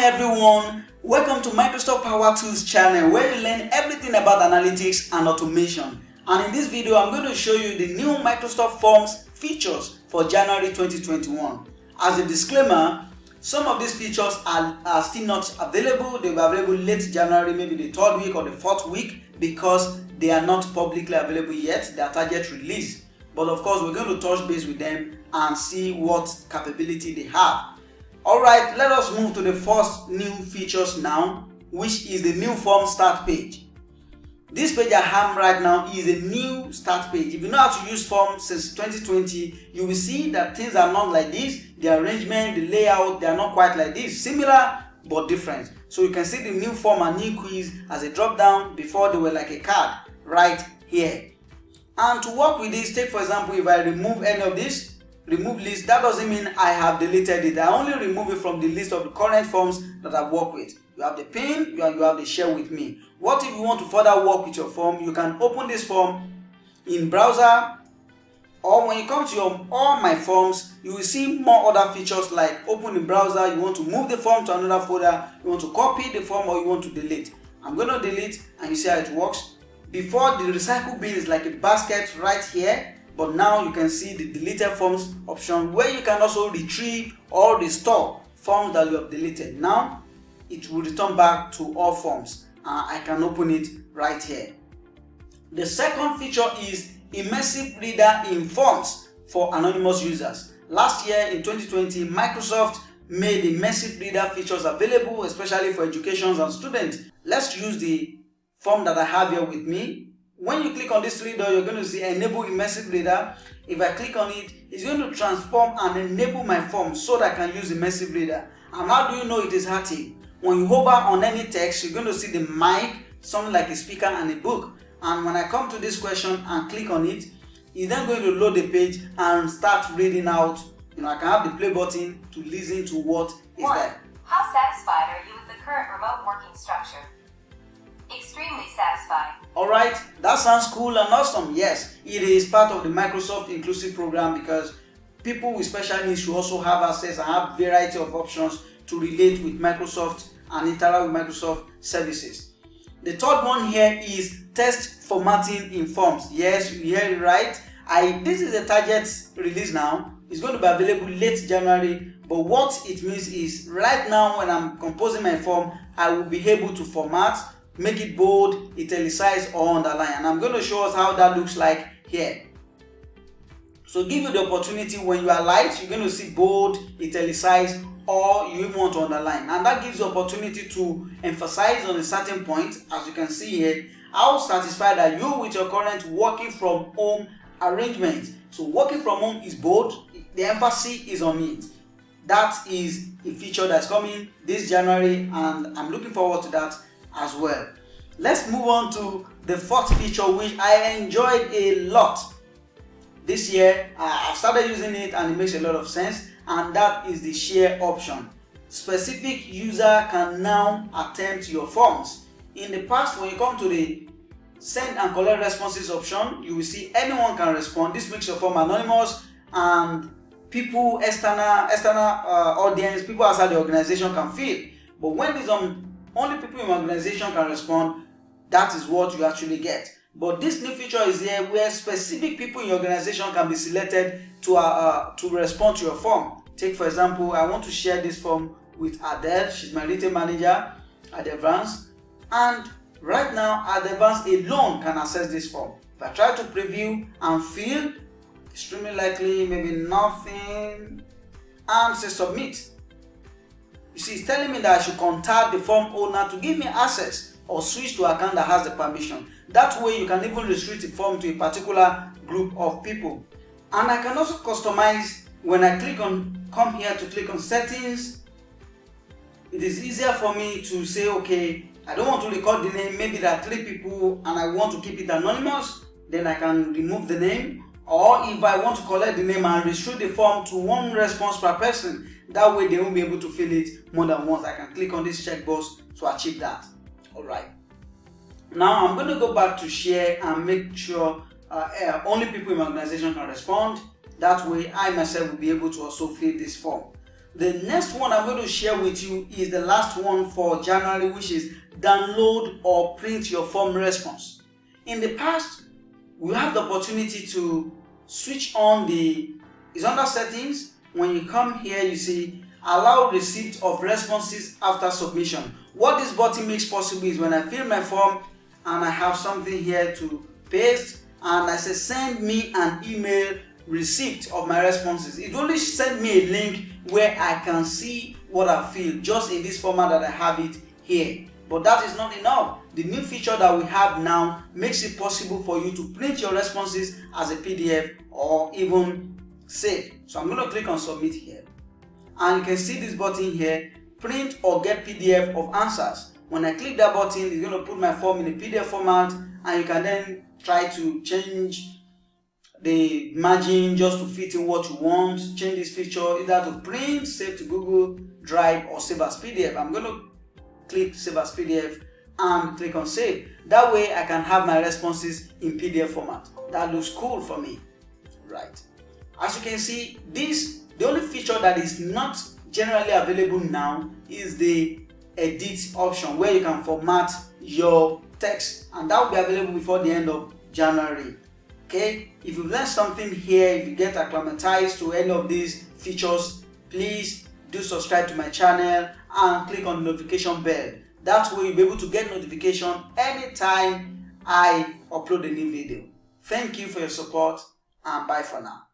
everyone, welcome to Microsoft Power Tools channel where you learn everything about analytics and automation. And in this video I'm going to show you the new Microsoft Forms features for January 2021. As a disclaimer, some of these features are still not available. They were available late January, maybe the 3rd week or the 4th week, because they are not publicly available yet. They are target release. But of course we're going to touch base with them and see what capability they have. Alright, let us move to the first new features now, which is the new form start page. This page I have right now is a new start page. If you know how to use forms since 2020, you will see that things are not like this. The arrangement, the layout, they are not quite like this. Similar but different. So you can see the new form and new quiz as a drop down. Before they were like a card right here. And to work with this, take for example, if I remove any of this, remove list, that doesn't mean I have deleted it. I only remove it from the list of the current forms that I've worked with. You have the pin, you have the share with me. What if you want to further work with your form? You can open this form in browser, or when you come to your all my forms, you will see more other features like open in browser. You want to move the form to another folder, you want to copy the form, or you want to delete. I'm going to delete and you see how it works. Before, the recycle bin is like a basket right here. But now you can see the deleted forms option where you can also retrieve or restore forms that you have deleted. Now it will return back to all forms. I can open it right here. The second feature is immersive reader in forms for anonymous users. Last year in 2020, Microsoft made immersive reader features available, especially for education and students. Let's use the form that I have here with me. When you click on this three dot, you're going to see enable immersive reader. If I click on it, it's going to transform and enable my form so that I can use immersive reader. And how do you know it is active? When you hover on any text, you're going to see the mic, something like a speaker and a book. And when I come to this question and click on it, it's then going to load the page and start reading out. I can have the play button to listen to what is there. How satisfied are you with the current remote working structure? Extremely satisfied. Alright, that sounds cool and awesome. Yes, it is part of the Microsoft Inclusive program because people with special needs should also have access and have variety of options to relate with Microsoft and interact with Microsoft services. The third one here is text formatting in forms. Yes, you hear it right. This is a target release now. It's going to be available late January. But what it means is right now when I'm composing my form, I will be able to format, make it bold, italicize, or underline. And I'm going to show us how that looks like here. So give you the opportunity when you are light, you're going to see bold, italicize, or you even want to underline. And that gives you opportunity to emphasize on a certain point, as you can see here, how satisfied are you with your current working from home arrangement. So working from home is bold, the emphasis is on it. That is a feature that's coming this January and I'm looking forward to that as well. Let's move on to the fourth feature, which I enjoyed a lot this year. I've started using it and it makes a lot of sense, and that is the share option. Specific user can now attempt your forms. In the past, when you come to the send and collect responses option, you will see anyone can respond. This makes your form anonymous and people, external audience, people outside the organization can fill. But when it's on only people in your organization can respond, that is what you actually get. But this new feature is here where specific people in your organization can be selected to respond to your form. Take for example, I want to share this form with Adele. She's my retail manager at Advance. And right now, Advance alone can access this form. If I try to preview and fill, extremely likely, maybe nothing, and say submit. You see, it's telling me that I should contact the form owner to give me access or switch to account that has the permission. That way you can even restrict the form to a particular group of people. And I can also customize when I come here to click on settings. It is easier for me to say, okay, I don't want to record the name. Maybe there are 3 people and I want to keep it anonymous. Then I can remove the name. Or if I want to collect the name and restrict the form to 1 response per person, that way they won't be able to fill it more than once. I can click on this checkbox to achieve that. Alright. Now I'm going to go back to share and make sure only people in my organization can respond. That way I myself will be able to also fill this form. The next one I'm going to share with you is the last one for January, which is download or print your form response. In the past, we have the opportunity to switch on it's under settings. When you come here, you see allow receipt of responses after submission. What this button makes possible is when I fill my form and I have something here to paste and I say send me an email receipt of my responses, it only send me a link where I can see what I feel just in this format that I have it here. But that is not enough. The new feature that we have now makes it possible for you to print your responses as a PDF or even save. So I'm going to click on submit here, and you can see this button here, print or get PDF of answers. When I click that button, it's going to put my form in a PDF format, and you can then try to change the margin just to fit in what you want. Change this feature either to print, save to Google Drive, or save as PDF. I'm going to click save as PDF and click on save. That way I can have my responses in PDF format. That looks cool for me, right? As you can see, the only feature that is not generally available now is the edit option, where you can format your text, and that will be available before the end of January. Okay, if you've learned something here, if you get acclimatized to any of these features, please do subscribe to my channel and click on the notification bell. That way you'll be able to get notification anytime I upload a new video. Thank you for your support, and bye for now.